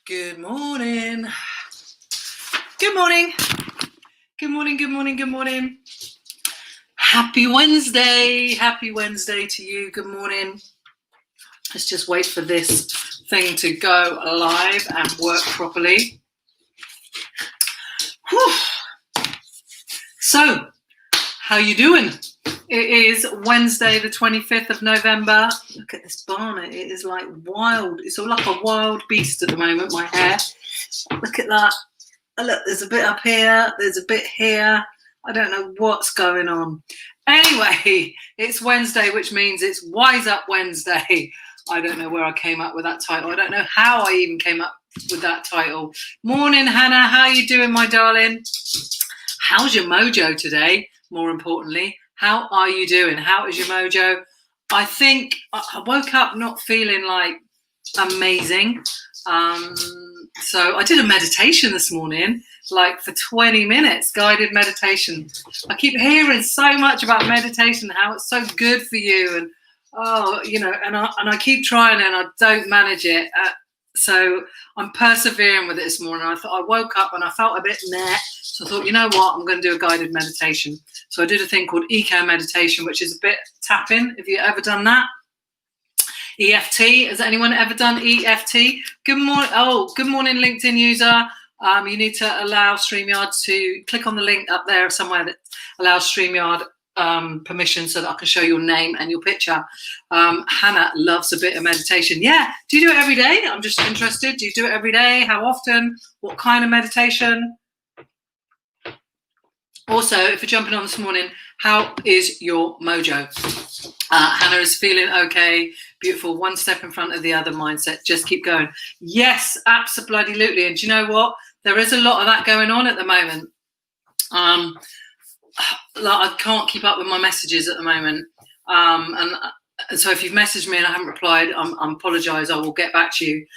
Good morning. Good morning. Good morning, good morning, good morning. Happy Wednesday. Happy Wednesday to you. Good morning. Let's just wait for this thing to go live and work properly. Whew. So, how you doing? It is Wednesday, the 25th of November. Look at this barnet. It is like wild. It's all like a wild beast at the moment, my hair. Look at that. Oh, look, there's a bit up here. There's a bit here. I don't know what's going on. Anyway, it's Wednesday, which means it's Wise Up Wednesday. I don't know where I came up with that title. I don't know how I even came up with that title. Morning, Hannah. How are you doing, my darling? How's your mojo today? More importantly, how are you doing? How is your mojo? I think I woke up not feeling like amazing. So I did a meditation this morning, like for 20 minutes, guided meditation. I keep hearing so much about meditation, how it's so good for you. And, and I keep trying and I don't manage it. So I'm persevering with it this morning. I woke up and I felt a bit meh. So I thought, you know what, I'm going to do a guided meditation. So I did a thing called eco meditation, which is a bit tapping. Have you ever done that? EFT. Has anyone ever done EFT? Good morning. Oh, good morning, LinkedIn user. You need to allow StreamYard to click on the link up there somewhere that allows StreamYard permission so that I can show your name and your picture. Hannah loves a bit of meditation. Yeah. Do you do it every day? I'm just interested. Do you do it every day? How often? What kind of meditation? Also, if you're jumping on this morning, how is your mojo? Hannah is feeling okay, beautiful, one step in front of the other mindset. Just keep going. Yes, absolutely. And do you know what? There is a lot of that going on at the moment. I can't keep up with my messages at the moment. And so if you've messaged me and I haven't replied, I apologise. I will get back to you.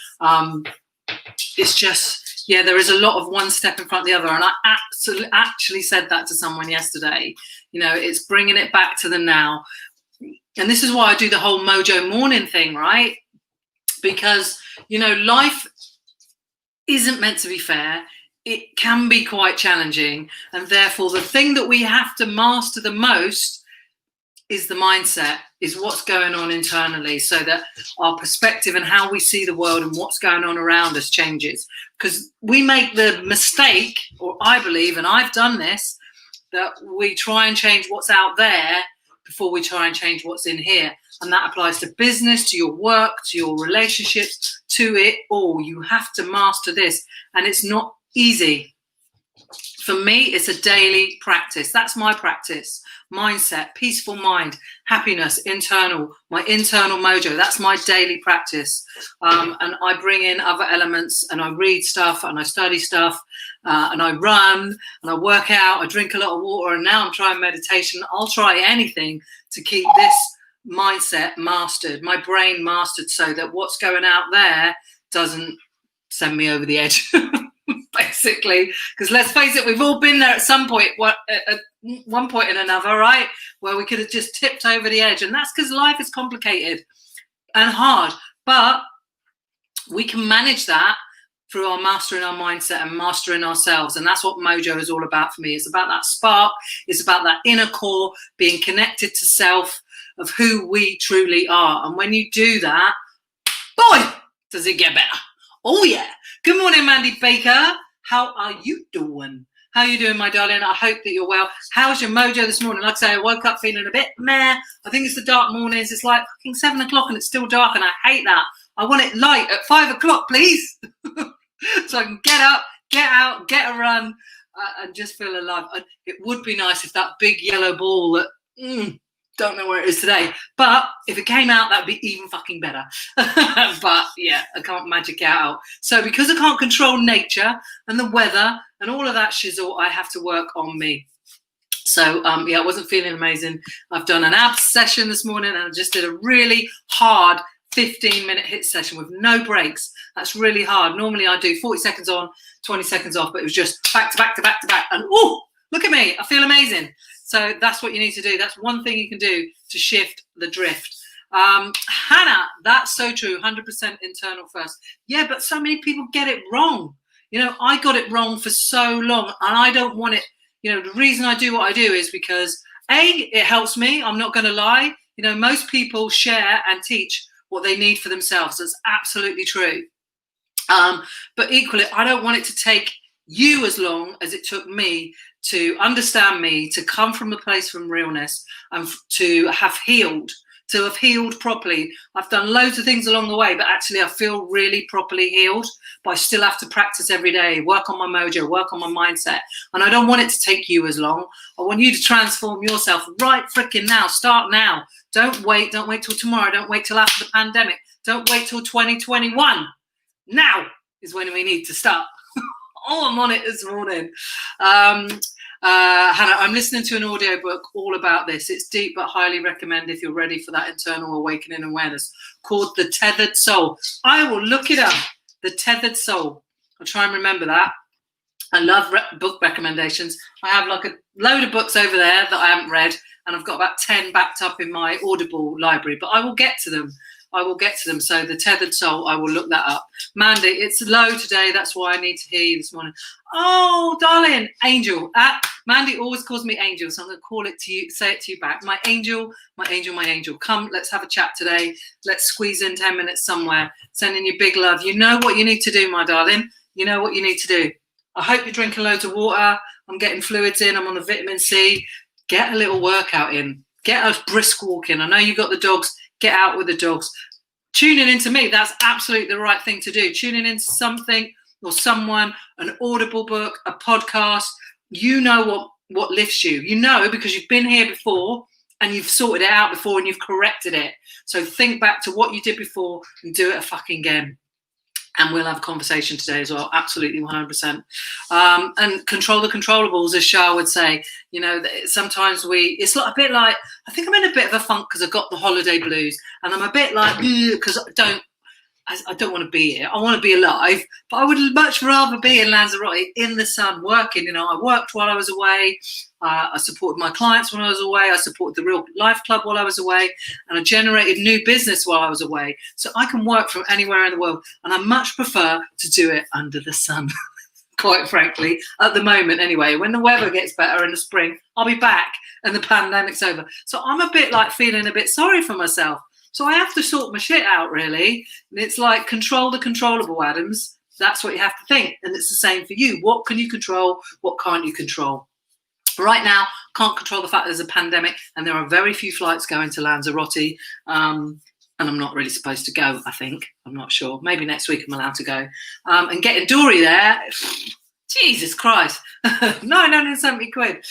It's just... yeah, there is a lot of one step in front of the other. And I actually said that to someone yesterday. You know, it's bringing it back to the now. And this is why I do the whole mojo morning thing, right? Because, you know, life isn't meant to be fair. It can be quite challenging. And therefore, the thing that we have to master the most is the mindset, is what's going on internally, so that our perspective and how we see the world and what's going on around us changes. Because we make the mistake, or I believe, and I've done this, that we try and change what's out there before we try and change what's in here. And that applies to business, to your work, to your relationships, to it all. You have to master this. And it's not easy. For me, it's a daily practice. That's my practice. Mindset, peaceful mind, happiness, my internal mojo. That's my daily practice. And I bring in other elements, and I read stuff and I study stuff and I run and I work out. I drink a lot of water, and now I'm trying meditation. I'll try anything to keep this mindset mastered, my brain mastered, so that what's going out there doesn't send me over the edge. Basically, because let's face it, we've all been there at some point, at one point and another, right? Where we could have just tipped over the edge. And that's because life is complicated and hard. But we can manage that through our mastering our mindset and mastering ourselves. And that's what mojo is all about for me. It's about that spark. It's about that inner core, being connected to self, of who we truly are. And when you do that, boy, does it get better. Oh, yeah. Good morning, Mandy Baker. How are you doing? How are you doing, my darling? I hope that you're well. How's your mojo this morning? Like I say, I woke up feeling a bit meh. I think it's the dark mornings. It's like fucking 7 o'clock and it's still dark, and I hate that. I want it light at 5 o'clock, please. So I can get up, get out, get a run, and just feel alive. It would be nice if that big yellow ball that... don't know where it is today, but if it came out, that'd be even fucking better. But yeah, I can't magic it out. So because I can't control nature and the weather and all of that shizzle, I have to work on me. So yeah, I wasn't feeling amazing. I've done an abs session this morning, and I just did a really hard 15-minute HIIT session with no breaks. That's really hard. Normally I do 40 seconds on, 20 seconds off, but it was just back to back to back to back. And oh, look at me, I feel amazing. So that's what you need to do. That's one thing you can do to shift the drift. Hannah, that's so true. 100% internal first. Yeah, but so many people get it wrong. I got it wrong for so long, and I don't want it. The reason I do what I do is because it helps me. I'm not going to lie. Most people share and teach what they need for themselves. That's absolutely true. But equally, I don't want it to take you as long as it took me to understand me, to come from a place from realness, and to have healed properly. I've done loads of things along the way, but actually I feel really properly healed. But I still have to practice every day, work on my mojo, work on my mindset. And I don't want it to take you as long. I want you to transform yourself right freaking now. Start now. Don't wait till tomorrow. Don't wait till after the pandemic. Don't wait till 2021. Now is when we need to start. Oh, I'm on it this morning. Hannah, I'm listening to an audiobook all about this. It's deep, but highly recommend if you're ready for that internal awakening awareness, called The Tethered Soul. I will look it up. The Tethered Soul. I'll try and remember that. I love book recommendations. I have like a load of books over there that I haven't read, and I've got about 10 backed up in my Audible library, but I will get to them. So The Tethered Soul, I will look that up. Mandy, it's low today. That's why I need to hear you this morning. Oh, darling, Angel. Mandy always calls me Angel, so I'm going to call it to you, say it to you back. My angel, my angel, my angel. Come, let's have a chat today. Let's squeeze in 10 minutes somewhere. Sending you big love. You know what you need to do, my darling. You know what you need to do. I hope you're drinking loads of water. I'm getting fluids in. I'm on the vitamin C. Get a little workout in. Get a brisk walk in. I know you got the dogs. Get out with the dogs. Tuning into me, that's absolutely the right thing to do. Tuning into something or someone, an Audible book, a podcast, what lifts you. Because you've been here before and you've sorted it out before and you've corrected it. So think back to what you did before and do it a fucking again. And we'll have a conversation today as well. Absolutely, 100%. And control the controllables, as Shah would say. Sometimes it's a bit like, I think I'm in a bit of a funk because I've got the holiday blues. And I'm a bit like, because I don't want to be here. I want to be alive, but I would much rather be in Lanzarote in the sun working. I worked while I was away. I supported my clients when I was away. I supported the Real Life Club while I was away. And I generated new business while I was away. So I can work from anywhere in the world. And I much prefer to do it under the sun, quite frankly, at the moment anyway. When the weather gets better in the spring, I'll be back and the pandemic's over. So I'm a bit like feeling a bit sorry for myself. So I have to sort my shit out, really. And it's like control the controllable, Adams. That's what you have to think. And it's the same for you. What can you control? What can't you control? Right now, can't control the fact there's a pandemic and there are very few flights going to Lanzarote. And I'm not really supposed to go, I think. I'm not sure. Maybe next week I'm allowed to go. And getting Dory there, Jesus Christ, 970 quid.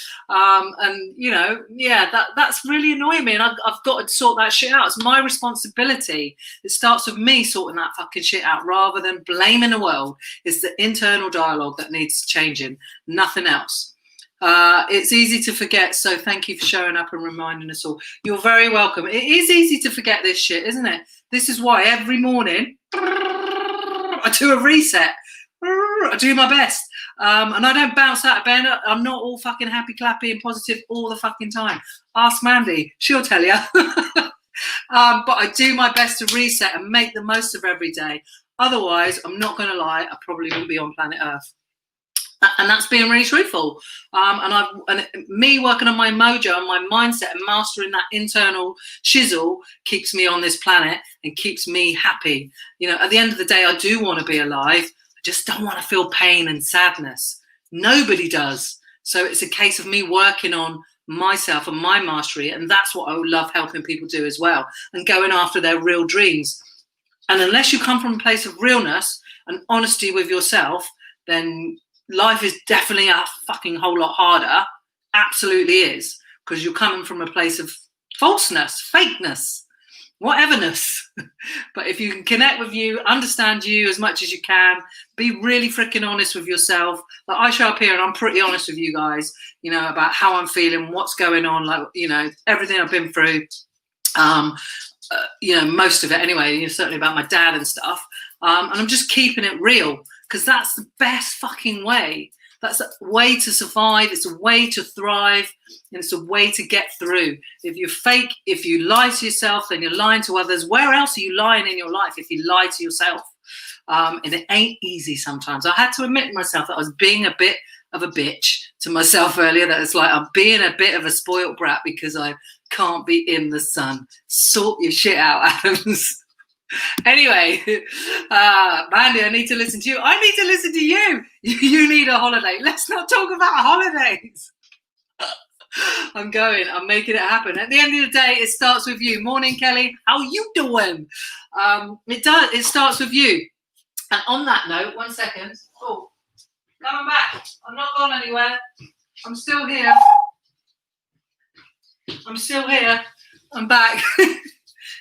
That's really annoying me. And I've got to sort that shit out. It's my responsibility. It starts with me sorting that fucking shit out rather than blaming the world. It's the internal dialogue that needs changing, nothing else. It's easy to forget, so thank you for showing up and reminding us all. You're very welcome. It is easy to forget this shit, isn't it? This is why every morning I do a reset. I do my best. And I don't bounce out of bed. I'm not all fucking happy, clappy and positive all the fucking time. Ask Mandy. She'll tell you. But I do my best to reset and make the most of every day. Otherwise, I'm not going to lie, I probably wouldn't be on planet Earth. And that's being really truthful. And me working on my mojo and my mindset and mastering that internal shizzle keeps me on this planet and keeps me happy. At the end of the day, I do want to be alive. I just don't want to feel pain and sadness. Nobody does. So it's a case of me working on myself and my mastery. And that's what I would love helping people do as well. And going after their real dreams. And unless you come from a place of realness and honesty with yourself, then life is definitely a fucking whole lot harder. Absolutely is. Because you're coming from a place of falseness, fakeness, whateverness. But if you can connect with you, understand you as much as you can, be really freaking honest with yourself. Like I show up here and I'm pretty honest with you guys, about how I'm feeling, what's going on, everything I've been through. Most of it anyway, certainly about my dad and stuff. And I'm just keeping it real. Because that's the best fucking way. That's a way to survive. It's a way to thrive. And it's a way to get through. If you're fake, if you lie to yourself, then you're lying to others. Where else are you lying in your life if you lie to yourself? And it ain't easy sometimes. I had to admit to myself that I was being a bit of a bitch to myself earlier, that it's like I'm being a bit of a spoiled brat because I can't be in the sun. Sort your shit out, Adams. Anyway, Mandy, I need to listen to you. I need to listen to you. You need a holiday. Let's not talk about holidays. I'm going. I'm making it happen. At the end of the day, it starts with you. Morning, Kelly. How you doing? It does. It starts with you. And on that note, 1 second. Oh, coming back. I'm not gone anywhere. I'm still here. I'm still here. I'm back.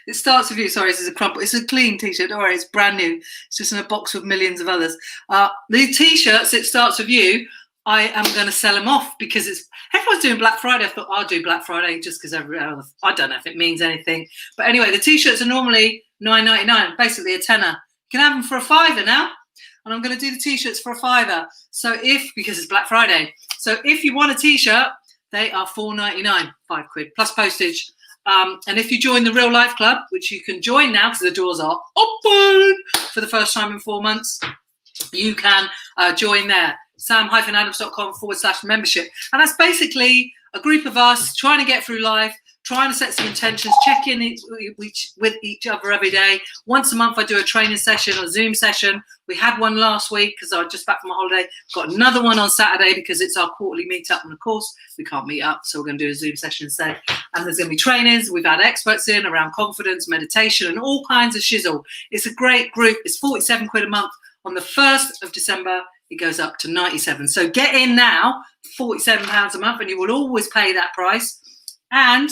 It starts with you. Sorry, this is a crumple. It's a clean t-shirt. Don't worry, it's brand new. It's just in a box with millions of others. The t-shirts, it starts with you. I am going to sell them off because everyone's doing Black Friday. I thought I'll do Black Friday just because I don't know if it means anything. But anyway, the t-shirts are normally $9.99, basically a tenner. You can have them for a fiver now. And I'm going to do the t-shirts for a fiver. So because it's Black Friday. So if you want a t-shirt, they are $4.99, £5 plus postage. And if you join the Real Life Club, which you can join now because the doors are open for the first time in 4 months, you can join there. sam-adams.com/membership. And that's basically a group of us trying to get through life, trying to set some intentions, check in with each other every day. Once a month, I do a training session or Zoom session. We had one last week because I was just back from my holiday. Got another one on Saturday because it's our quarterly meetup. And of course, we can't meet up, so we're going to do a Zoom session instead. And there's going to be trainings. We've had experts in around confidence, meditation, and all kinds of shizzle. It's a great group. It's £47 a month. On the 1st of December, it goes up to 97. So get in now, £47 a month, and you will always pay that price. And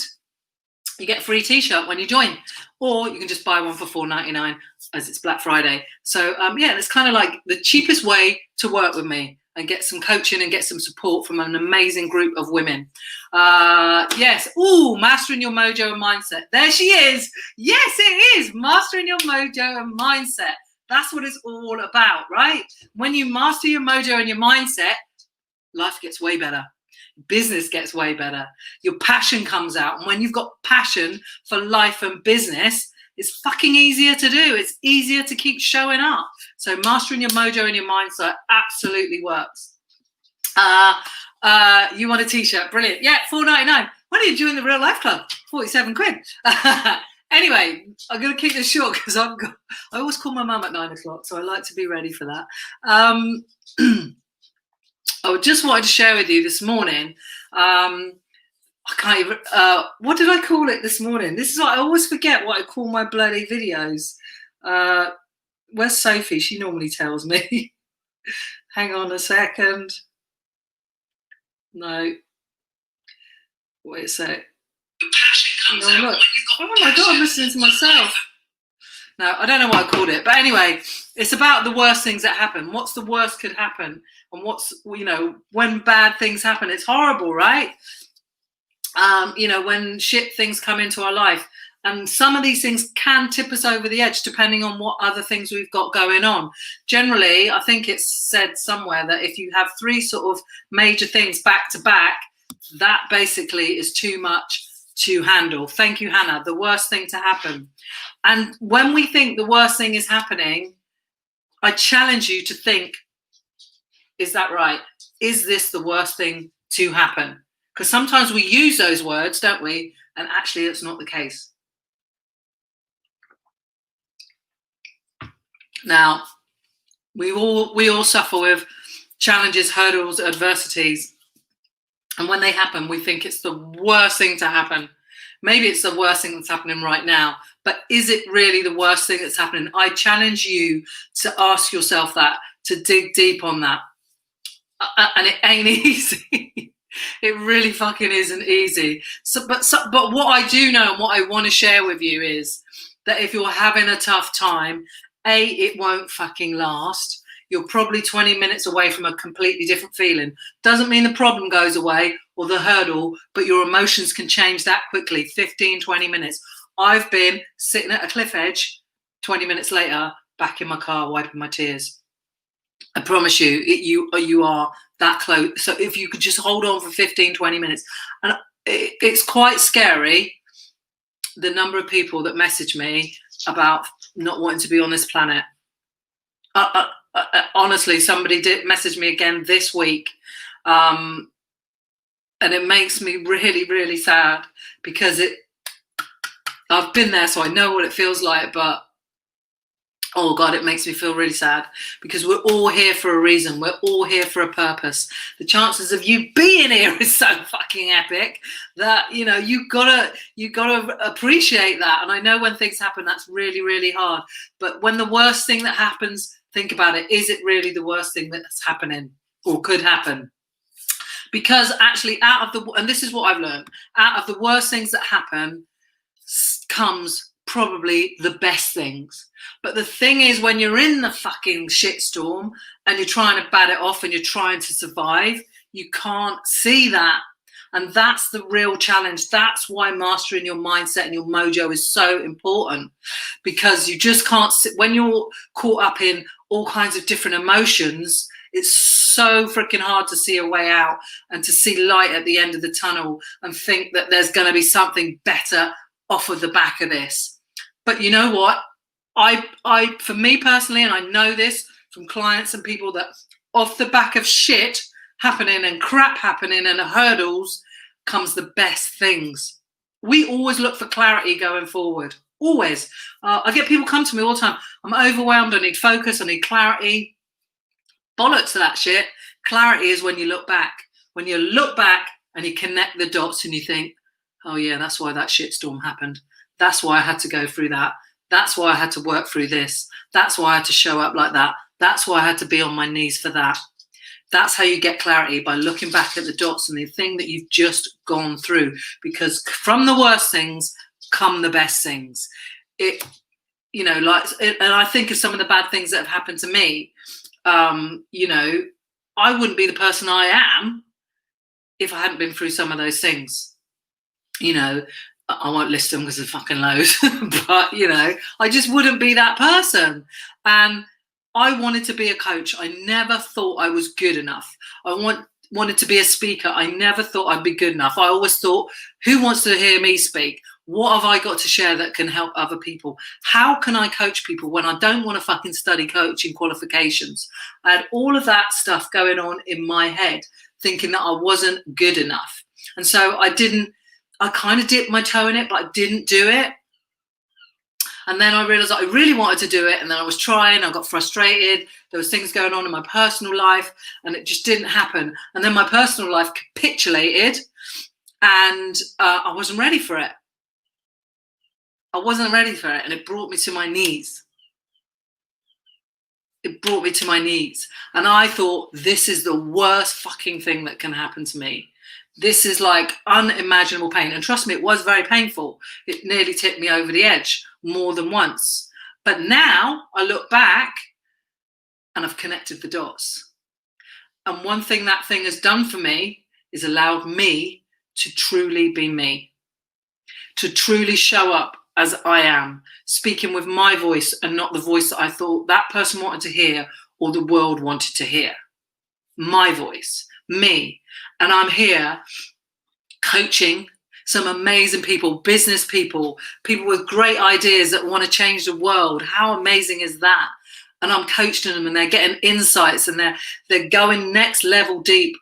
you get a free t-shirt when you join, or you can just buy one for $4.99 as it's Black Friday. So yeah, it's kind of like the cheapest way to work with me and get some coaching and get some support from an amazing group of women. Yes. Ooh, mastering your mojo and mindset. There she is. Yes, it is mastering your mojo and mindset. That's what it's all about, right? When you master your mojo and your mindset, life gets way better. Business gets way better. Your passion comes out. And when you've got passion for life and business, it's fucking easier to do. It's easier to keep showing up. So mastering your mojo and your mindset absolutely works. You want a t-shirt? Brilliant. Yeah, $4.99. When are you join the Real Life Club? £47. Anyway, I'm going to keep this short because I always call my mum at 9 o'clock, so I like to be ready for that. I just wanted to share with you this morning. I can't even. What did I call it this morning? This is what I always forget what I call my bloody videos. Where's Sophie? She normally tells me. Hang on a second. No. Wait a sec. No, look. Oh my God, I'm listening to myself. No, I don't know what I called it. But anyway, it's about the worst things that happen. What's the worst could happen? And what's, when bad things happen, it's horrible, right? When shit things come into our life. And some of these things can tip us over the edge depending on what other things we've got going on. Generally, I think it's said somewhere that if you have 3 sort of major things back to back, that basically is too much to handle. Thank you, Hannah. The worst thing to happen. And when we think the worst thing is happening, I challenge you to think, is that right? Is this the worst thing to happen? Because sometimes we use those words, don't we? And actually, it's not the case. Now, we all suffer with challenges, hurdles, adversities. And when they happen, we think it's the worst thing to happen. Maybe it's the worst thing that's happening right now, but is it really the worst thing that's happening? I challenge you to ask yourself that, to dig deep on that. And it ain't easy. It really fucking isn't easy. But what I do know and what I want to share with you is that if you're having a tough time, it won't fucking last. You're probably 20 minutes away from a completely different feeling. Doesn't mean the problem goes away or the hurdle, but your emotions can change that quickly, 15, 20 minutes. I've been sitting at a cliff edge, 20 minutes later, back in my car, wiping my tears. I promise you, you are that close. So if you could just hold on for 15, 20 minutes, and it's quite scary, the number of people that message me about not wanting to be on this planet. Honestly, somebody did message me again this week, and it makes me really, really sad, because I've been there, so I know what it feels like, but oh God, it makes me feel really sad, because we're all here for a reason. We're all here for a purpose. The chances of you being here is so fucking epic that, you know, you gotta appreciate that. And I know when things happen, that's really, really hard. But when the worst thing that happens, think about it. Is it really the worst thing that's happening or could happen? Because actually, and this is what I've learned, out of the worst things that happen comes probably the best things. But the thing is, when you're in the fucking shitstorm and you're trying to bat it off and you're trying to survive, you can't see that. And that's the real challenge. That's why mastering your mindset and your mojo is so important, because you just can't sit when you're caught up in all kinds of different emotions. It's so freaking hard to see a way out and to see light at the end of the tunnel and think that there's going to be something better off of the back of this. But you know what? I, for me personally, and I know this from clients and people, that off the back of shit happening and crap happening and hurdles comes the best things. We always look for clarity going forward. Always. I get people come to me all the time. I'm overwhelmed. I need focus. I need clarity. Bollocks to that shit. Clarity is when you look back. When you look back and you connect the dots and you think, oh yeah, that's why that shitstorm happened. That's why I had to go through that. That's why I had to work through this. That's why I had to show up like that. That's why I had to be on my knees for that. That's how you get clarity, by looking back at the dots and the thing that you've just gone through. Because from the worst things come the best things. And I think of some of the bad things that have happened to me. I wouldn't be the person I am if I hadn't been through some of those things. I won't list them because there's fucking loads, but I just wouldn't be that person. And I wanted to be a coach. I never thought I was good enough. I wanted to be a speaker. I never thought I'd be good enough. I always thought, who wants to hear me speak? What have I got to share that can help other people? How can I coach people when I don't want to fucking study coaching qualifications? I had all of that stuff going on in my head, thinking that I wasn't good enough. And so I kind of dipped my toe in it, but I didn't do it. And then I realized that I really wanted to do it. And then I was trying, I got frustrated. There was things going on in my personal life and it just didn't happen. And then my personal life capitulated and I wasn't ready for it. I wasn't ready for it. And it brought me to my knees. It brought me to my knees. And I thought, this is the worst fucking thing that can happen to me. This is like unimaginable pain. And trust me, it was very painful. It nearly tipped me over the edge more than once. But now I look back and I've connected the dots. And one thing that thing has done for me is allowed me to truly be me, to truly show up as I am, speaking with my voice and not the voice that I thought that person wanted to hear or the world wanted to hear. My voice, me. And I'm here coaching some amazing people, business people, people with great ideas that want to change the world. How amazing is that? And I'm coaching them and they're getting insights and they're going next level deep.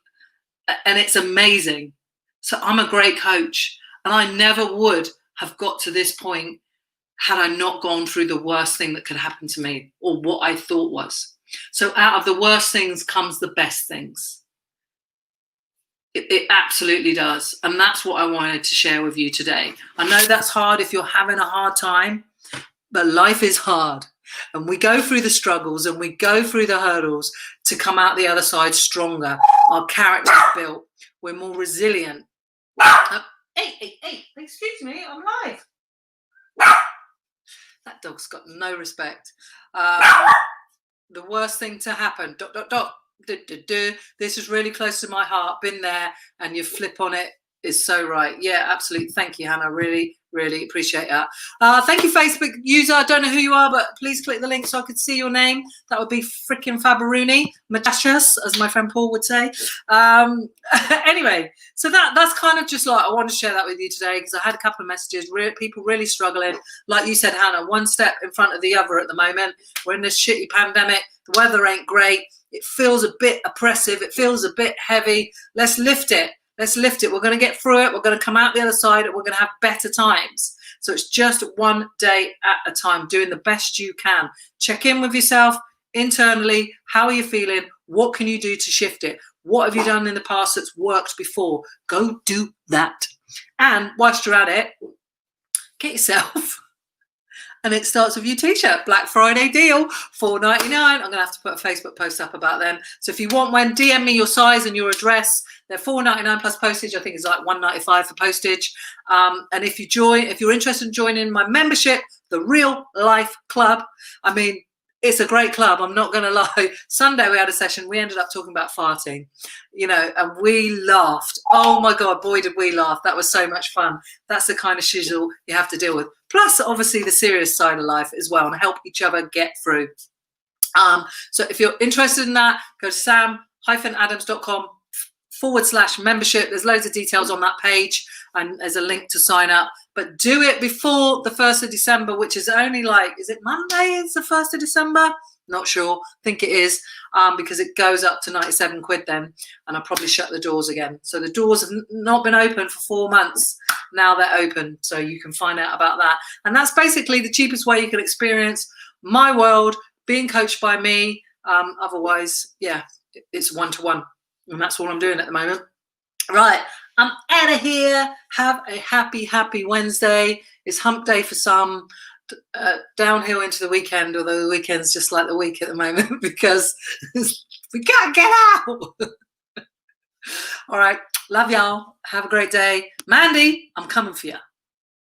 And it's amazing. So I'm a great coach. And I never would have got to this point had I not gone through the worst thing that could happen to me, or what I thought was. So out of the worst things comes the best things. It absolutely does. And that's what I wanted to share with you today. I know that's hard if you're having a hard time, but life is hard. And we go through the struggles and we go through the hurdles to come out the other side stronger. Our character's built. We're more resilient. Hey, excuse me, I'm live. That dog's got no respect. The worst thing to happen, ... This is really close to my heart, been there, and you flip on it is so right. Yeah, absolutely. Thank you, Hannah. Really, really appreciate that. Thank you, Facebook user. I don't know who you are, but please click the link so I could see your name. That would be freaking Fabaruni, Matashas, as my friend Paul would say. Anyway, so that's kind of just like, I want to share that with you today because I had a couple of messages, people really struggling. Like you said, Hannah, one step in front of the other at the moment. We're in this shitty pandemic. The weather ain't great. It feels a bit oppressive. It feels a bit heavy. Let's lift it. Let's lift it. We're going to get through it. We're going to come out the other side and we're going to have better times. So it's just one day at a time, doing the best you can. Check in with yourself internally. How are you feeling? What can you do to shift it? What have you done in the past that's worked before? Go do that. And whilst you're at it, get yourself and It Starts With You t-shirt. Black Friday deal, $4.99. I'm going to have to put a Facebook post up about them. So if you want one, DM me your size and your address. They're $4.99 plus postage. I think it's like $1.95 for postage. And if you're interested in joining my membership, the Real Life Club, I mean, it's a great club. I'm not going to lie. Sunday we had a session. We ended up talking about farting, and we laughed. Oh my God, boy, did we laugh. That was so much fun. That's the kind of shizzle you have to deal with. Plus, obviously, the serious side of life as well, and help each other get through. So if you're interested in that, go to sam-adams.com/membership. There's loads of details on that page, and there's a link to sign up. But do it before the 1st of December, which is only is it Monday? It's the 1st of December? Not sure. I think it is, because it goes up to 97 quid then, and I'll probably shut the doors again. So the doors have not been open for 4 months. Now they're open, so you can find out about that. And that's basically the cheapest way you can experience my world, being coached by me. Otherwise, yeah, it's one-to-one. And that's all I'm doing at the moment. Right, I'm out of here. Have a happy Wednesday. It's hump day for some. Downhill into the weekend, although the weekend's just like the week at the moment because we can't get out. All right, love y'all. Have a great day. Mandy, I'm coming for you.